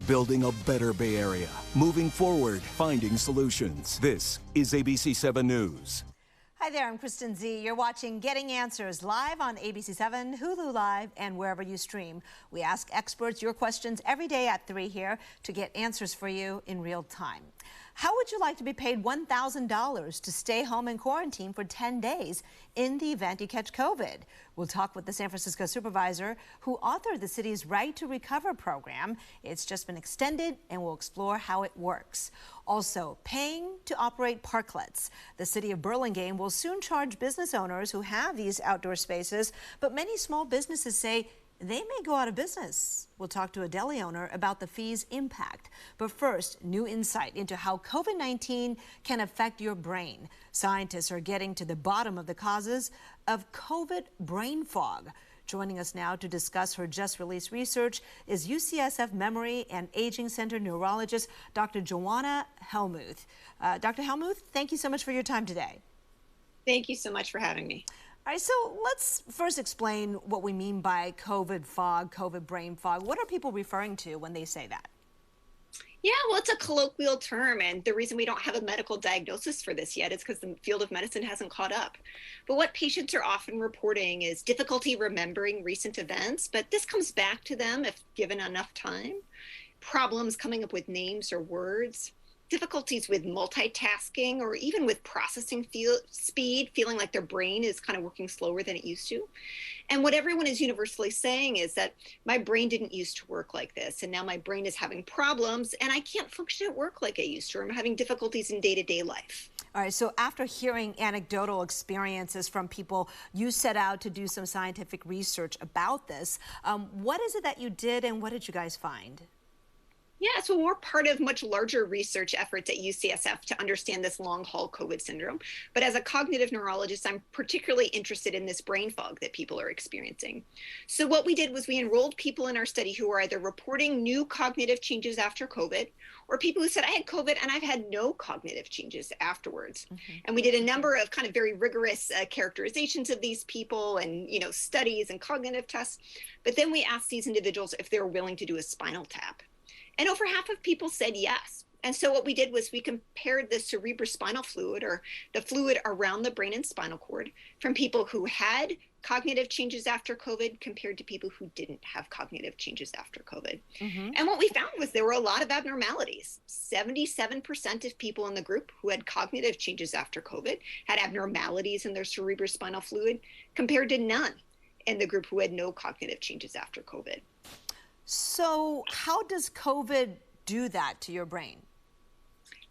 Building a better Bay Area. Moving forward, finding solutions. This is ABC 7 News. Hi there, I'm Kristen Z. You're watching Getting Answers live on ABC 7, Hulu Live, and wherever you stream. We ask experts your questions every day at 3 here to get answers for you in real time. How would you like to be paid $1,000 to stay home in quarantine for 10 days in the event you catch COVID? We'll talk with the San Francisco supervisor who authored the city's Right to Recover program. It's just been extended, and we'll explore how it works. Also, paying to operate parklets. The city of Burlingame will soon charge business owners who have these outdoor spaces, but many small businesses say they may go out of business. We'll talk to a deli owner about the fee's impact. But first, new insight into how COVID-19 can affect your brain. Scientists are getting to the bottom of the causes of COVID brain fog. Joining us now to discuss her just-released research is UCSF Memory and Aging Center neurologist Dr. Joanna Hellmuth. Dr. Hellmuth, thank you so much for your time today. Thank you so much for having me. All right, so let's first explain what we mean by COVID fog, COVID brain fog. What are people referring to when they say that? Yeah, well, it's a colloquial term, and the reason we don't have a medical diagnosis for this yet is because the field of medicine hasn't caught up. But what patients are often reporting is difficulty remembering recent events, but this comes back to them if given enough time. Problems coming up with names or words. Difficulties with multitasking or even with processing speed, feeling like their brain is kind of working slower than it used to. And what everyone is universally saying is that my brain didn't used to work like this, and now my brain is having problems, and I can't function at work like I used to, or I'm having difficulties in day-to-day life. All right, so after hearing anecdotal experiences from people, you set out to do some scientific research about this. What is it that you did, and what did you guys find? Yeah, so we're part of much larger research efforts at UCSF to understand this long-haul COVID syndrome. But as a cognitive neurologist, I'm particularly interested in this brain fog that people are experiencing. So what we did was we enrolled people in our study who are either reporting new cognitive changes after COVID, or people who said, I had COVID and I've had no cognitive changes afterwards. And we did a number of kind of very rigorous characterizations of these people and, studies and cognitive tests. But then we asked these individuals if they were willing to do a spinal tap. And over half of people said yes. And so what we did was we compared the cerebrospinal fluid, or the fluid around the brain and spinal cord, from people who had cognitive changes after COVID compared to people who didn't have cognitive changes after COVID. And what we found was there were a lot of abnormalities. 77% of people in the group who had cognitive changes after COVID had abnormalities in their cerebrospinal fluid, compared to none in the group who had no cognitive changes after COVID. So how does COVID do that to your brain?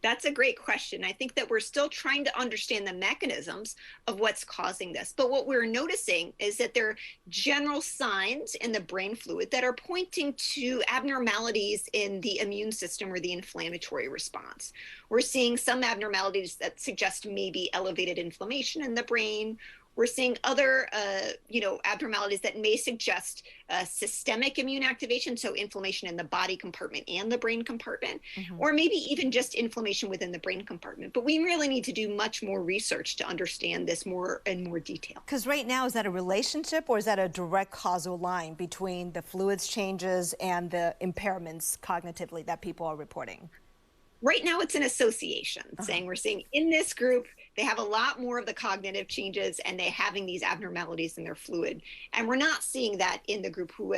That's a great question. I think that we're still trying to understand the mechanisms of what's causing this. But what we're noticing is that there are general signs in the brain fluid that are pointing to abnormalities in the immune system or the inflammatory response. We're seeing some abnormalities that suggest maybe elevated inflammation in the brain. We're seeing other, abnormalities that may suggest systemic immune activation, so inflammation in the body compartment and the brain compartment, or maybe even just inflammation within the brain compartment. But we really need to do much more research to understand this more in more detail. Because right now, is that a relationship or is that a direct causal line between the fluids changes and the impairments cognitively that people are reporting? Right now, it's an association, saying we're seeing in this group, they have a lot more of the cognitive changes and they're having these abnormalities in their fluid. And we're not seeing that in the group who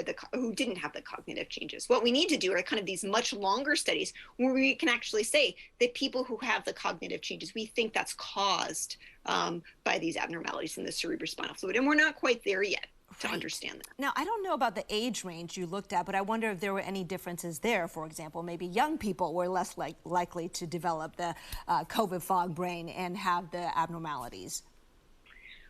didn't have the cognitive changes. What we need to do are kind of these much longer studies where we can actually say that people who have the cognitive changes, we think that's caused by these abnormalities in the cerebrospinal fluid. And we're not quite there yet to understand that. Now, I don't know about the age range you looked at, but I wonder if there were any differences there. For example, maybe young people were less likely to develop the COVID fog brain and have the abnormalities.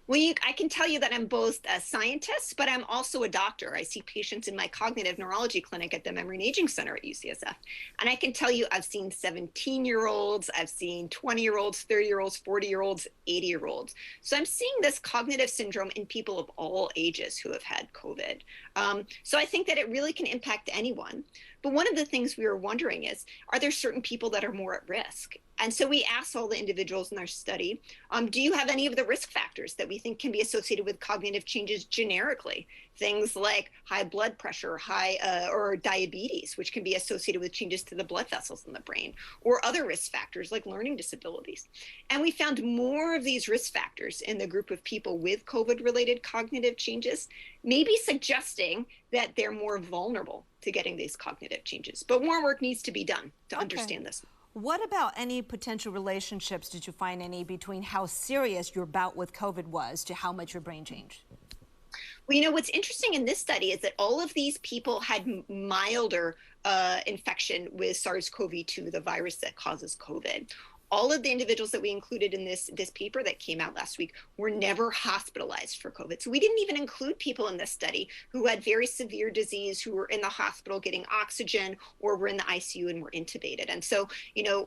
Well, I can tell you that I'm both a scientist, but I'm also a doctor. I see patients in my cognitive neurology clinic at the Memory and Aging Center at UCSF. And I can tell you I've seen 17-year-olds, I've seen 20-year-olds, 30-year-olds, 40-year-olds, 80-year-olds. So I'm seeing this cognitive syndrome in people of all ages who have had COVID. So I think that it really can impact anyone. But one of the things we were wondering is, are there certain people that are more at risk? And so we asked all the individuals in our study, do you have any of the risk factors that we think can be associated with cognitive changes generically? Things like high blood pressure, or diabetes, which can be associated with changes to the blood vessels in the brain, or other risk factors like learning disabilities. And we found more of these risk factors in the group of people with COVID-related cognitive changes, maybe suggesting that they're more vulnerable to getting these cognitive changes. But more work needs to be done to understand this. What about any potential relationships, did you find any, between how serious your bout with COVID was to how much your brain changed? Well, what's interesting in this study is that all of these people had milder infection with SARS-CoV-2, the virus that causes COVID. All of the individuals that we included in this paper that came out last week were never hospitalized for COVID. So we didn't even include people in this study who had very severe disease, who were in the hospital getting oxygen, or were in the ICU and were intubated. And so,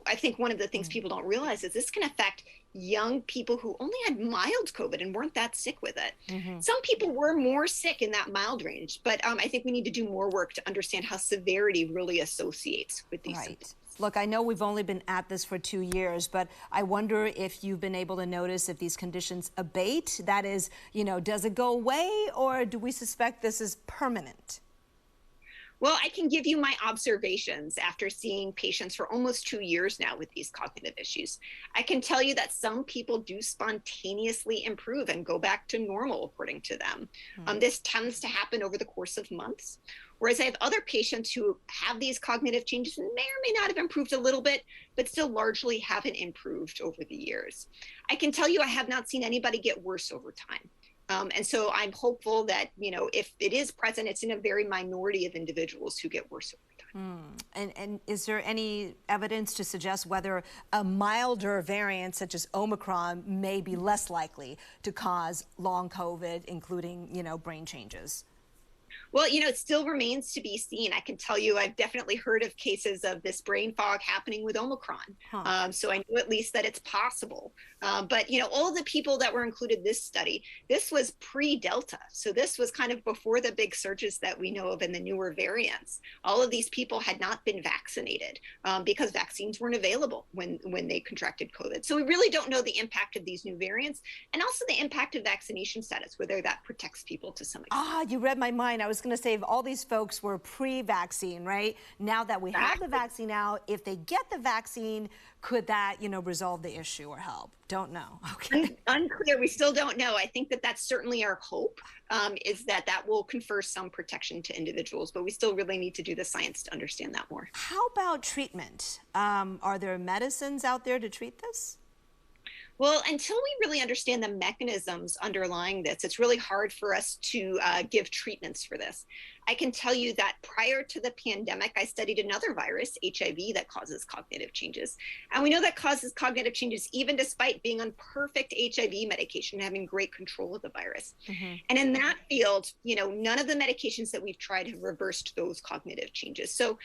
I think one of the things people don't realize is this can affect young people who only had mild COVID and weren't that sick with it. Some people were more sick in that mild range, but I think we need to do more work to understand how severity really associates with these symptoms. Look, I know we've only been at this for 2 years, but I wonder if you've been able to notice if these conditions abate. That is, does it go away, or do we suspect this is permanent? Well, I can give you my observations after seeing patients for almost 2 years now with these cognitive issues. I can tell you that some people do spontaneously improve and go back to normal, according to them. This tends to happen over the course of months. Whereas I have other patients who have these cognitive changes and may or may not have improved a little bit, but still largely haven't improved over the years. I can tell you I have not seen anybody get worse over time. And so I'm hopeful that, if it is present, it's in a very minority of individuals who get worse over time. And is there any evidence to suggest whether a milder variant such as Omicron may be less likely to cause long COVID, including, brain changes? Well, it still remains to be seen. I can tell you I've definitely heard of cases of this brain fog happening with Omicron. So I know at least that it's possible. But, all of the people that were included in this study, this was pre-Delta. So this was kind of before the big surges that we know of in the newer variants. All of these people had not been vaccinated because vaccines weren't available when they contracted COVID. So we really don't know the impact of these new variants, and also the impact of vaccination status, whether that protects people to some extent. You read my mind. I was going to say, if all these folks were pre-vaccine, right? Now that we have the vaccine out, if they get the vaccine, could that, resolve the issue or help? Don't know. Okay. Unclear. We still don't know. I think that that's certainly our hope, is that will confer some protection to individuals, but we still really need to do the science to understand that more. How about treatment? Are there medicines out there to treat this? Well, until we really understand the mechanisms underlying this, it's really hard for us to give treatments for this. I can tell you that prior to the pandemic, I studied another virus, HIV, that causes cognitive changes. And we know that causes cognitive changes even despite being on perfect HIV medication and having great control of the virus. And in that field, none of the medications that we've tried have reversed those cognitive changes. So,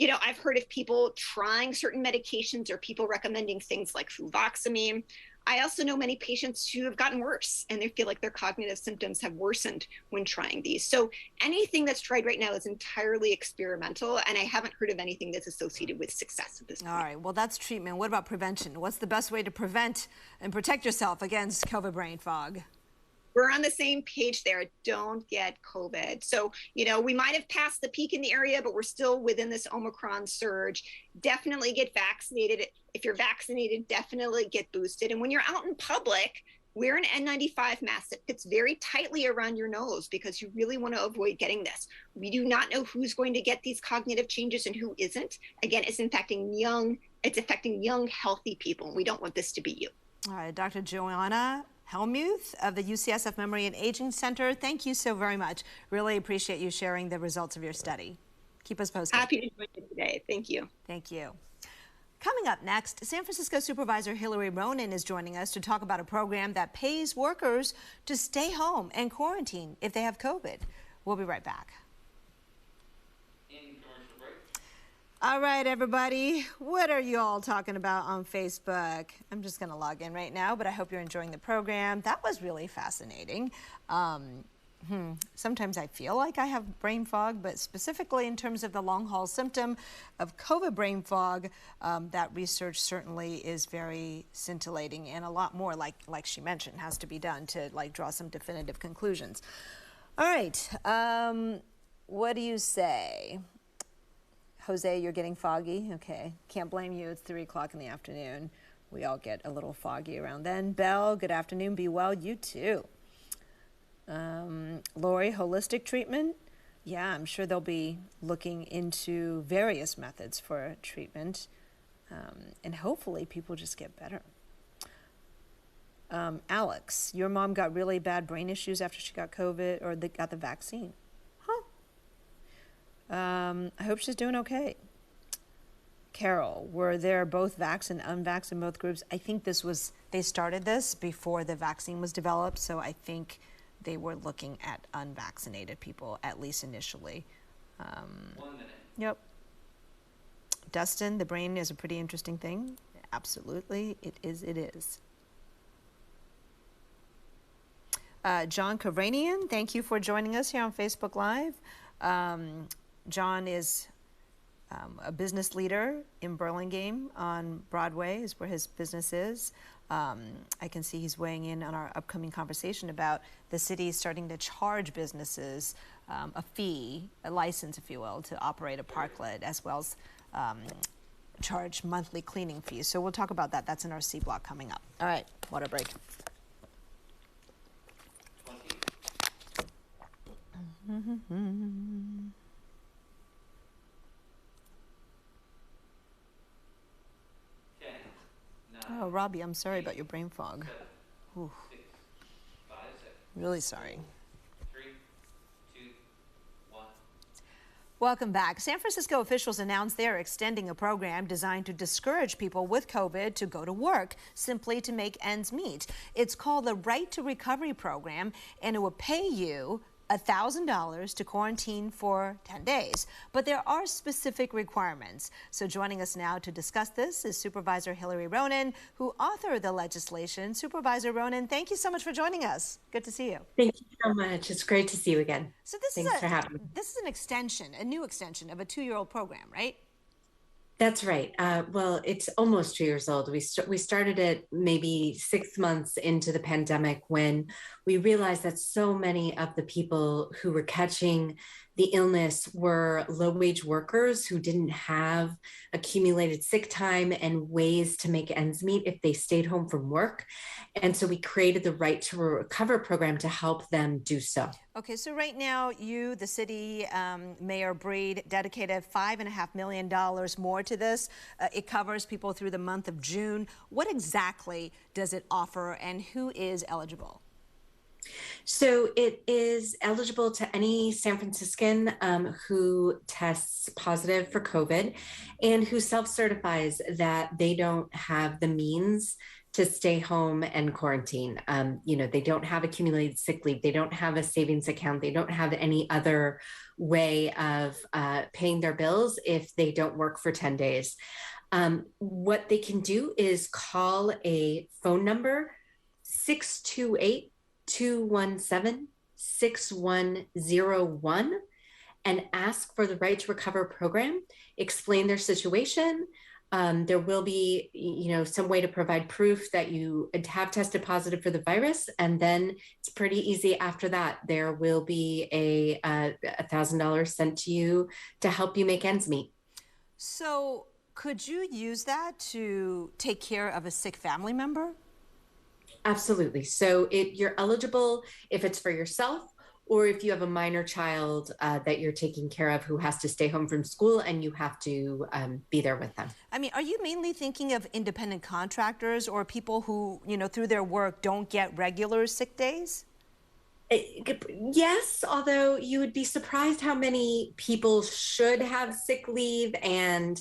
I've heard of people trying certain medications or people recommending things like fluvoxamine. I also know many patients who have gotten worse and they feel like their cognitive symptoms have worsened when trying these. So anything that's tried right now is entirely experimental, and I haven't heard of anything that's associated with success at this point. All right, well, that's treatment. What about prevention? What's the best way to prevent and protect yourself against COVID brain fog? We're on the same page there. Don't get COVID. So, we might have passed the peak in the area, but we're still within this Omicron surge. Definitely get vaccinated. If you're vaccinated, definitely get boosted. And when you're out in public, wear an N95 mask that fits very tightly around your nose because you really want to avoid getting this. We do not know who's going to get these cognitive changes and who isn't. Again, it's affecting young, healthy people. We don't want this to be you. All right, Dr. Joanna Hellmuth of the UCSF Memory and Aging Center, thank you so very much. Really appreciate you sharing the results of your study. Keep us posted. Happy to join you today. Thank you. Thank you. Coming up next, San Francisco Supervisor Ronan is joining us to talk about a program that pays workers to stay home and quarantine if they have COVID. We'll be right back. All right, everybody, what are you all talking about on Facebook? I'm just going to log in right now, but I hope you're enjoying the program. That was really fascinating. Sometimes I feel like I have brain fog, but specifically in terms of the long haul symptom of COVID brain fog, that research certainly is very scintillating, and a lot more, like she mentioned, has to be done to draw some definitive conclusions. All right, what do you say? Jose, you're getting foggy? Okay, can't blame you. It's 3 o'clock in the afternoon. We all get a little foggy around then. Belle, good afternoon. Be well. You too. Lori, holistic treatment? Yeah, I'm sure they'll be looking into various methods for treatment, and hopefully people just get better. Alex, your mom got really bad brain issues after she got COVID, or got the vaccine. Huh. I hope she's doing okay. Carol, were there both vax and unvax in both groups? I think they started this before the vaccine was developed, so I think they were looking at unvaccinated people, at least initially. 1 minute. Yep. Dustin, the brain is a pretty interesting thing. Absolutely, it is. John Kavranian, thank you for joining us here on Facebook Live. John is a business leader in Burlingame on Broadway is where his business is. I can see he's weighing in on our upcoming conversation about the city starting to charge businesses a fee, a license, if you will, to operate a parklet, as well as charge monthly cleaning fees. So we'll talk about that. That's in our C block coming up. All right, water break. 20. Oh, Robbie, I'm sorry about your brain fog. 7, 6, 5, 6. Really sorry. 3, 2, 1. Welcome back. San Francisco officials announced they're extending a program designed to discourage people with COVID to go to work simply to make ends meet. It's called the Right to Recovery Program, and it will pay you $1,000 to quarantine for 10 days. But there are specific requirements. So joining us now to discuss this is Supervisor Ronan, who authored the legislation. Supervisor Ronan, thank you so much for joining us. Good to see you. Thank you so much. It's great to see you again. So this Thanks for having me. This is an extension, a new extension of a 2-year-old program, right? That's right. Well, it's almost 2 years old. We started it maybe 6 months into the pandemic, when we realized that so many of the people who were catching the illness were low-wage workers who didn't have accumulated sick time and ways to make ends meet if they stayed home from work. And so we created the Right to Recover program to help them do so. Okay, so right now, you, the city, Mayor Breed, dedicated $5.5 million more to this. It covers people through the month of June. What exactly does it offer, and who is eligible? So it is eligible to any San Franciscan who tests positive for COVID and who self-certifies that they don't have the means to stay home and quarantine. They don't have accumulated sick leave. They don't have a savings account. They don't have any other way of paying their bills if they don't work for 10 days. What they can do is call a phone number, 628-217-6101, and ask for the Right to Recover program, explain their situation. There will be, some way to provide proof that you have tested positive for the virus. And then it's pretty easy after that. There will be a $1,000 sent to you to help you make ends meet. So could you use that to take care of a sick family member? Absolutely. So you're eligible if it's for yourself, or if you have a minor child that you're taking care of who has to stay home from school and you have to be there with them. I mean, are you mainly thinking of independent contractors or people who, through their work don't get regular sick days? Yes, although you would be surprised how many people should have sick leave and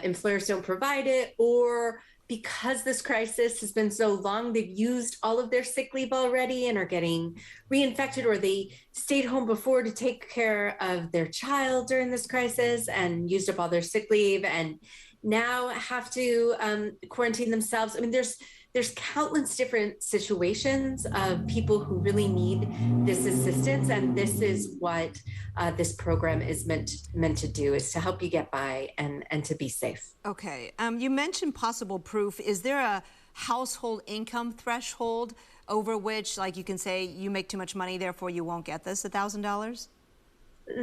employers don't provide it, or because this crisis has been so long, they've used all of their sick leave already and are getting reinfected, or they stayed home before to take care of their child during this crisis and used up all their sick leave and now have to quarantine themselves. I mean, there's there's countless different situations of people who really need this assistance. And this is what this program is meant to do, is to help you get by and to be safe. Okay. You mentioned possible proof. Is there a household income threshold over which, like, you can say you make too much money, therefore you won't get this $1,000?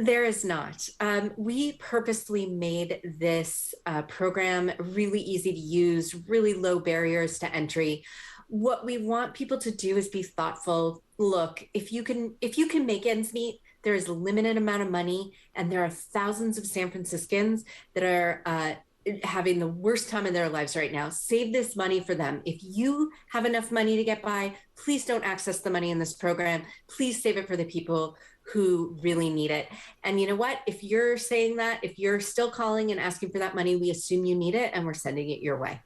There is not. We purposely made this program really easy to use, really low barriers to entry. What we want people to do is be thoughtful. Look, if you can make ends meet, there is a limited amount of money, and there are thousands of San Franciscans that are having the worst time in their lives right now. Save this money for them. If you have enough money to get by, please don't access the money in this program. Please save it for the people who really need it. And you know what? If you're saying that, if you're still calling and asking for that money, we assume you need it and we're sending it your way.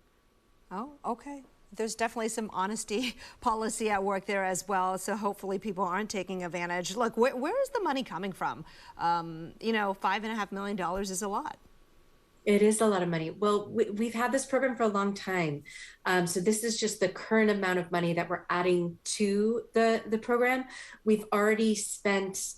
Oh, okay. There's definitely some honesty policy at work there as well. So hopefully people aren't taking advantage. Look, where is the money coming from? You know, $5.5 million is a lot. It is a lot of money. Well, we've had this program for a long time. So this is just the current amount of money that we're adding to the program. We've already spent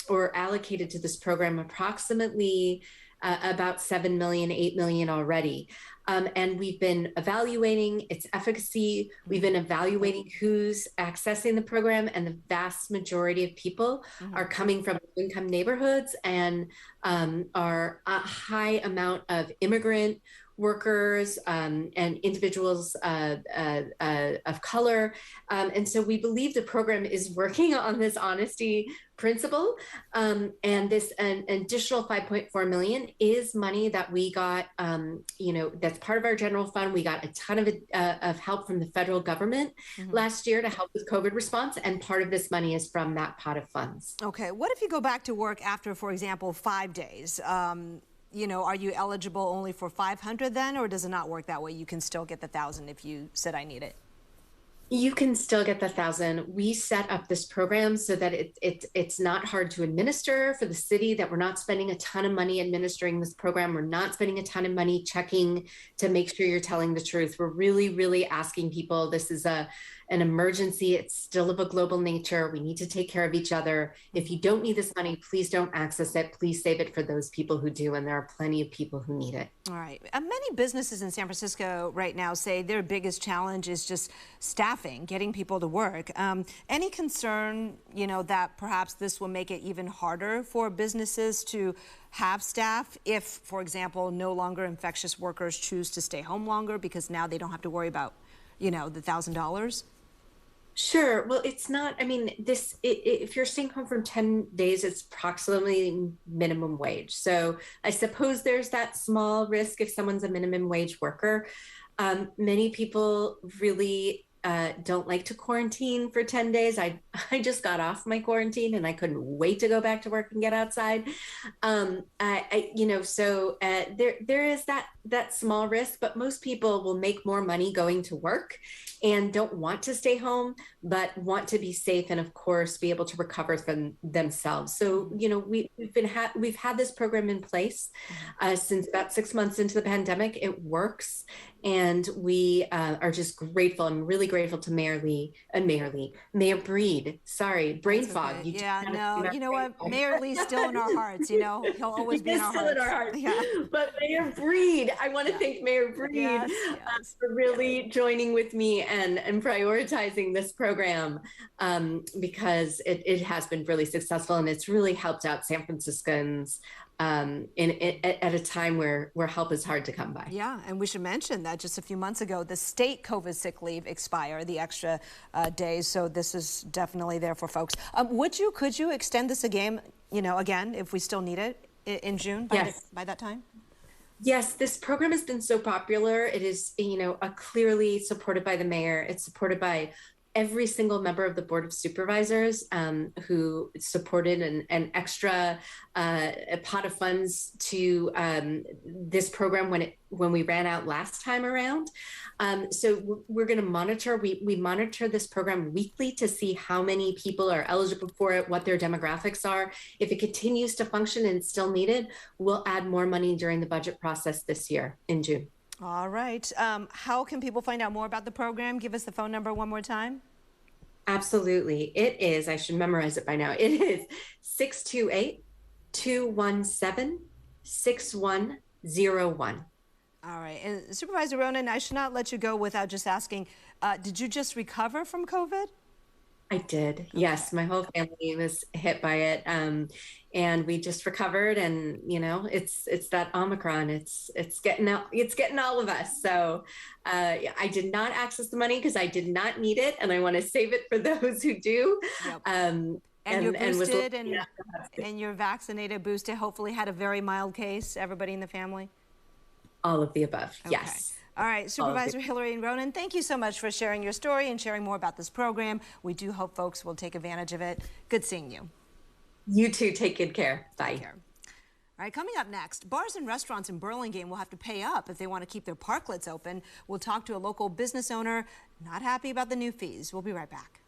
or allocated to this program approximately about 7 million, 8 million already. And we've been evaluating its efficacy. We've been evaluating who's accessing the program, and the vast majority of people are coming from income neighborhoods and are a high amount of immigrant workers and individuals of color. And so we believe the program is working on this honesty principle. And this an additional 5.4 million is money that we got, you know, that's part of our general fund. We got a ton of help from the federal government last year to help with COVID response. And part of this money is from that pot of funds. Okay. What if you go back to work after, for example, 5 days? You know, are you eligible only for 500 then, or does it not work that way? You can still get the 1,000 if you said I need it. You can still get the 1,000. We set up this program so that it's not hard to administer for the city, that we're not spending a ton of money administering this program. We're not spending a ton of money checking to make sure you're telling the truth. We're really, really asking people, this is an emergency. It's still of a global nature. We need to take care of each other. If you don't need this money, please don't access it. Please save it for those people who do. And there are plenty of people who need it. All right. Many businesses in San Francisco right now say their biggest challenge is just staffing, getting people to work. Any concern, you know, that perhaps this will make it even harder for businesses to have staff if, for example, no longer infectious workers choose to stay home longer because now they don't have to worry about, you know, the $1,000? Sure. Well, it's not, I mean, if you're staying home for 10 days, it's approximately minimum wage. So I suppose there's that small risk if someone's a minimum wage worker. Many people really don't like to quarantine for 10 days. I just got off my quarantine and I couldn't wait to go back to work and get outside. You know, so there is that small risk, but most people will make more money going to work and don't want to stay home, but want to be safe and, of course, be able to recover from themselves. So, you know, we've had this program in place since about 6 months into the pandemic. It works, and we are just grateful. I'm really grateful to Mayor Breed. Sorry, brain fog. Okay. Yeah, no, you know what? Mayor Lee's still in our hearts. You know, he'll always be in our hearts. Yeah. But Mayor Breed, I want to thank Mayor Breed for really joining with me and prioritizing this program because it has been really successful, and it's really helped out San Franciscans at a time where help is hard to come by. Yeah, and we should mention that just a few months ago, the state COVID sick leave expired, the extra days. So this is definitely there for folks. Could you extend this again, you know, again, if we still need it in June by that time? Yes, this program has been so popular. It is, you know, clearly supported by the mayor. It's supported by every single member of the Board of Supervisors who supported an extra pot of funds to this program when we ran out last time around. So we're going to monitor. We monitor this program weekly to see how many people are eligible for it, what their demographics are. If it continues to function and still needed, we'll add more money during the budget process this year in June. All right. How can people find out more about the program? Give us the phone number one more time. Absolutely. It is, I should memorize it by now. It is 628-217-6101. All right. And Supervisor Ronan, I should not let you go without just asking, did you just recover from COVID? I did. Okay. Yes, my whole family was hit by it, and we just recovered. And you know, it's that Omicron. It's getting out. It's getting all of us. So I did not access the money because I did not need it, and I want to save it for those who do. Yep. And you're boosted, and you're vaccinated, boosted. Hopefully, had a very mild case. Everybody in the family. All of the above. Okay. Yes. All right, Supervisor Hillary and Ronan, thank you so much for sharing your story and sharing more about this program. We do hope folks will take advantage of it. Good seeing you. You too. Take good care. Bye. Take care. All right, coming up next, bars and restaurants in Burlingame will have to pay up if they want to keep their parklets open. We'll talk to a local business owner not happy about the new fees. We'll be right back.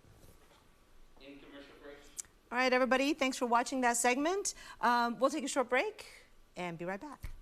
In commercial break. All right, everybody, thanks for watching that segment. We'll take a short break and be right back.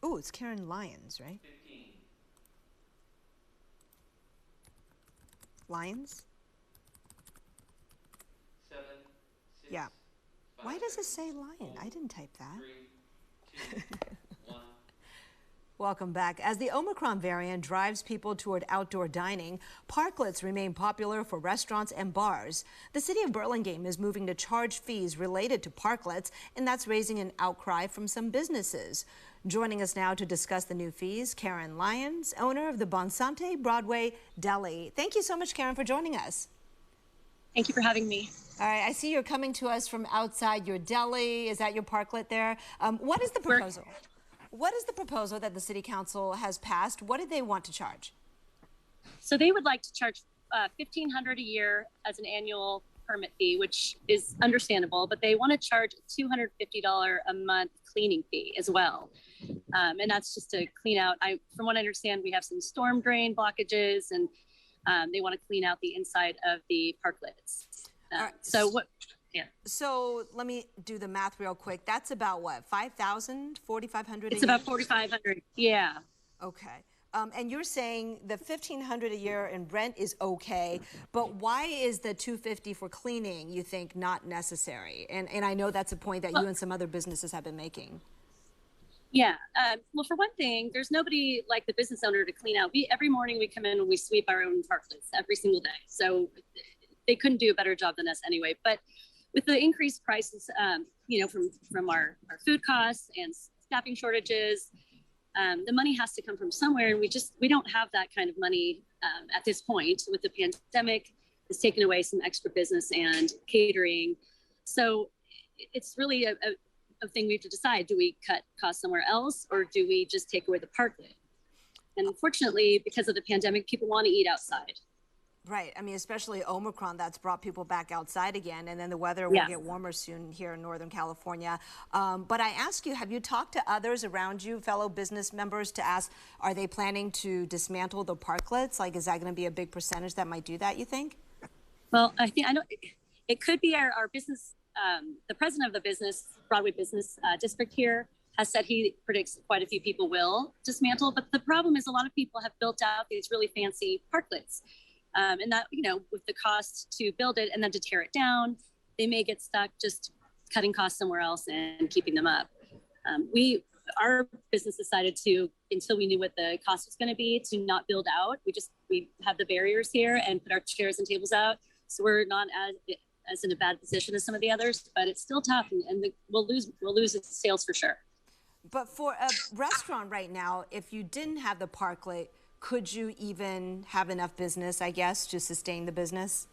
Oh, it's Karen Lyons, right? 15. Lyons? 7, 6, Yeah. 5, Why does it say Lion? I didn't type that. 3, 2, 1. Welcome back. As the Omicron variant drives people toward outdoor dining, parklets remain popular for restaurants and bars. The city of Burlingame is moving to charge fees related to parklets, and that's raising an outcry from some businesses. Joining us now to discuss the new fees, Karen Lyons, owner of the Bonsante Broadway Deli. Thank you so much, Karen, for joining us. Thank you for having me. All right, I see you're coming to us from outside your deli. Is that your parklet there? What is the proposal? What is the proposal that the City Council has passed? What did they want to charge? So they would like to charge $1,500 a year as an annual permit fee, which is understandable, but they want to charge a $250 a month cleaning fee as well. And that's just to clean out. From what I understand, we have some storm drain blockages, and they want to clean out the inside of the parklets. Right. So what? Yeah. So let me do the math real quick. That's about what, 5,000, 4,500? It's about 4,500. Yeah. Okay. And you're saying the $1,500 a year in rent is okay, but why is the $250 for cleaning, you think, not necessary? And I know that's a point that you and some other businesses have been making. Yeah. Well, for one thing, there's nobody like the business owner to clean out. Every morning we come in and we sweep our own parklets every single day. So they couldn't do a better job than us anyway. But with the increased prices, from our food costs and staffing shortages, the money has to come from somewhere, and we don't have that kind of money at this point. With the pandemic, it's taken away some extra business and catering. So it's really a thing we have to decide: do we cut costs somewhere else, or do we just take away the parklet? And unfortunately, because of the pandemic, people want to eat outside. Right. I mean, especially Omicron, that's brought people back outside again, and then the weather will get warmer soon here in Northern California. But I ask you, have you talked to others around you, fellow business members, to ask, are they planning to dismantle the parklets? Like, is that going to be a big percentage that might do that, you think? Well, I know it could be our business, the president of the Broadway business district here has said he predicts quite a few people will dismantle. But the problem is a lot of people have built out these really fancy parklets. And that, with the cost to build it and then to tear it down, they may get stuck just cutting costs somewhere else and keeping them up. Our business decided to, until we knew what the cost was going to be, to not build out. We have the barriers here and put our chairs and tables out. So we're not as in a bad position as some of the others, but it's still tough, and we'll lose its sales for sure. But for a restaurant right now, if you didn't have the parklet, could you even have enough business, I guess, to sustain the business?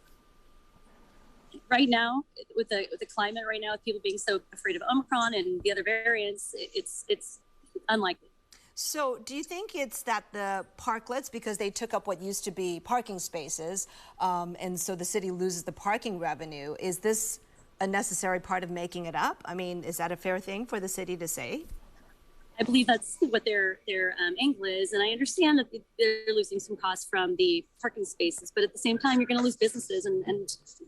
Right now, with the climate right now, with people being so afraid of Omicron and the other variants, it's unlikely. So do you think it's that the parklets, because they took up what used to be parking spaces, and so the city loses the parking revenue, is this a necessary part of making it up? I mean, is that a fair thing for the city to say? I believe that's what their angle is, and I understand that they're losing some costs from the parking spaces, but at the same time, you're going to lose businesses, and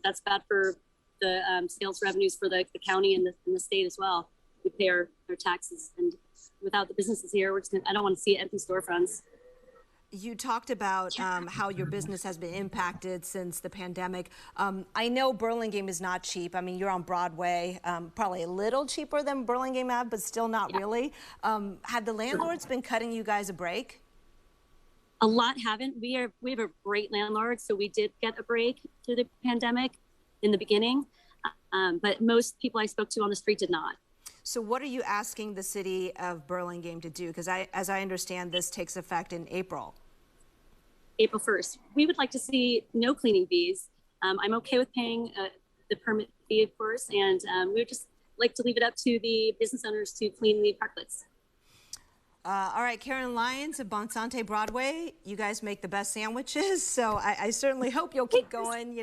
that's bad for the sales revenues for the county and the state as well. We pay our taxes, and without the businesses here, I don't want to see empty storefronts. You talked about how your business has been impacted since the pandemic. I know Burlingame is not cheap. I mean, you're on Broadway, probably a little cheaper than Burlingame Ave, but still not really. Have the landlords been cutting you guys a break? A lot haven't. We have a great landlord, so we did get a break through the pandemic in the beginning, but most people I spoke to on the street did not. So what are you asking the city of Burlingame to do? Because as I understand, this takes effect in April. April 1st. We would like to see no cleaning fees. I'm okay with paying the permit fee, of course, and we would just like to leave it up to the business owners to clean the parklets. All right, Karen Lyons of Bonsante Broadway, you guys make the best sandwiches, so I certainly hope you'll keep going,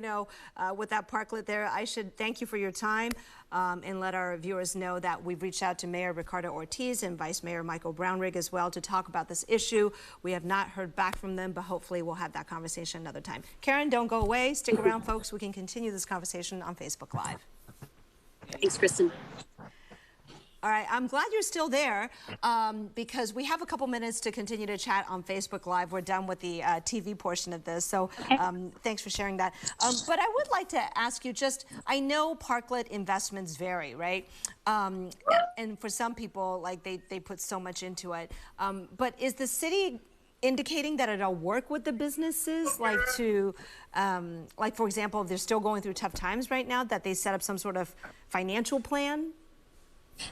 with that parklet there. I should thank you for your time and let our viewers know that we've reached out to Mayor Ricardo Ortiz and Vice Mayor Michael Brownrigg as well to talk about this issue. We have not heard back from them, but hopefully we'll have that conversation another time. Karen, don't go away. Stick around, folks. We can continue this conversation on Facebook Live. Thanks, Kristen. All right, I'm glad you're still there because we have a couple minutes to continue to chat on Facebook Live. We're done with the TV portion of this, so thanks for sharing that. But I would like to ask you I know parklet investments vary, right? And for some people, like they put so much into it. But is the city indicating that it'll work with the businesses, like for example, if they're still going through tough times right now, that they set up some sort of financial plan?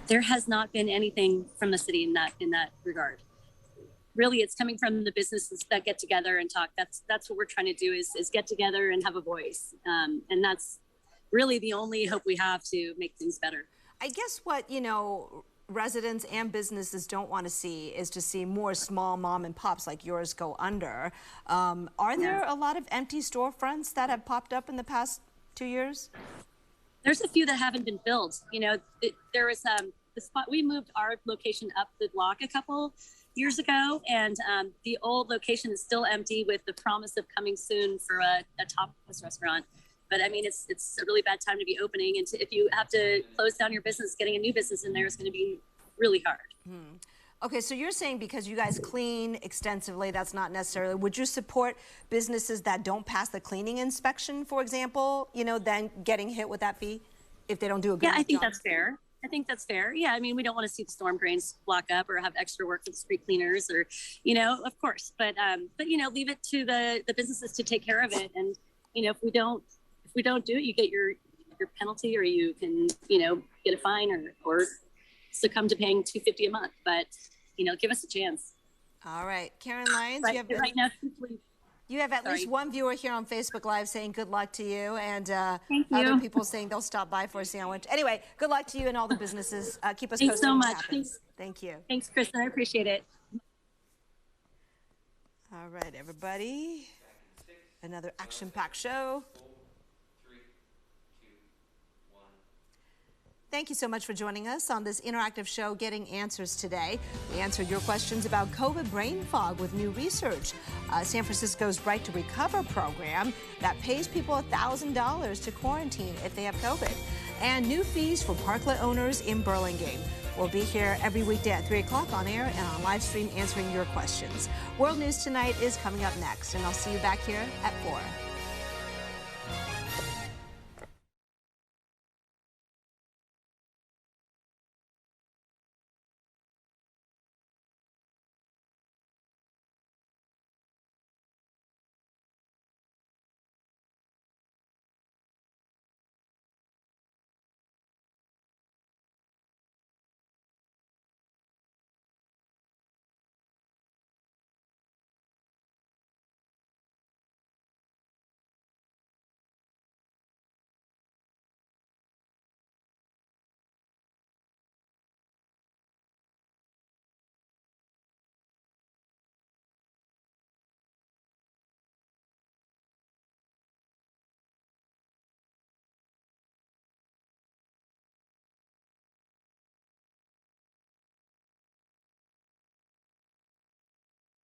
There has not been anything from the city in that regard. Really, it's coming from the businesses that get together and talk. That's what we're trying to do is get together and have a voice. And that's really the only hope we have to make things better. I guess what, residents and businesses don't want to see is to see more small mom and pops like yours go under. Are there a lot of empty storefronts that have popped up in the past 2 years? There's a few that haven't been filled. There was the spot, we moved our location up the block a couple years ago, and the old location is still empty with the promise of coming soon for a tapas restaurant. But I mean, it's a really bad time to be opening, and if you have to close down your business, getting a new business in there is going to be really hard. Okay, so you're saying because you guys clean extensively, that's not necessarily. Would you support businesses that don't pass the cleaning inspection, for example, then getting hit with that fee if they don't do a good job? Yeah, I think that's fair. Yeah, I mean, we don't want to see the storm drains block up or have extra work with street cleaners or, of course. But leave it to the businesses to take care of it. And, if we don't do it, you get your penalty, or you can, get a fine or succumb to paying $250 a month. But give us a chance. All right, Karen Lyons, you have at least one viewer here on Facebook Live saying good luck to you, and other people saying they'll stop by for a sandwich. Anyway, good luck to you and all the businesses. Keep us posted. Thanks so much. Thank you. Thanks, Kristen. I appreciate it. All right, everybody. Another action-packed show. 3, 2, 1. Thank you so much for joining us on this interactive show, Getting Answers today. We answered your questions about COVID brain fog with new research. San Francisco's Right to Recover program that pays people $1,000 to quarantine if they have COVID. And new fees for Parklet owners in Burlingame. We'll be here every weekday at 3 o'clock on air and on live stream answering your questions. World News Tonight is coming up next, and I'll see you back here at 4.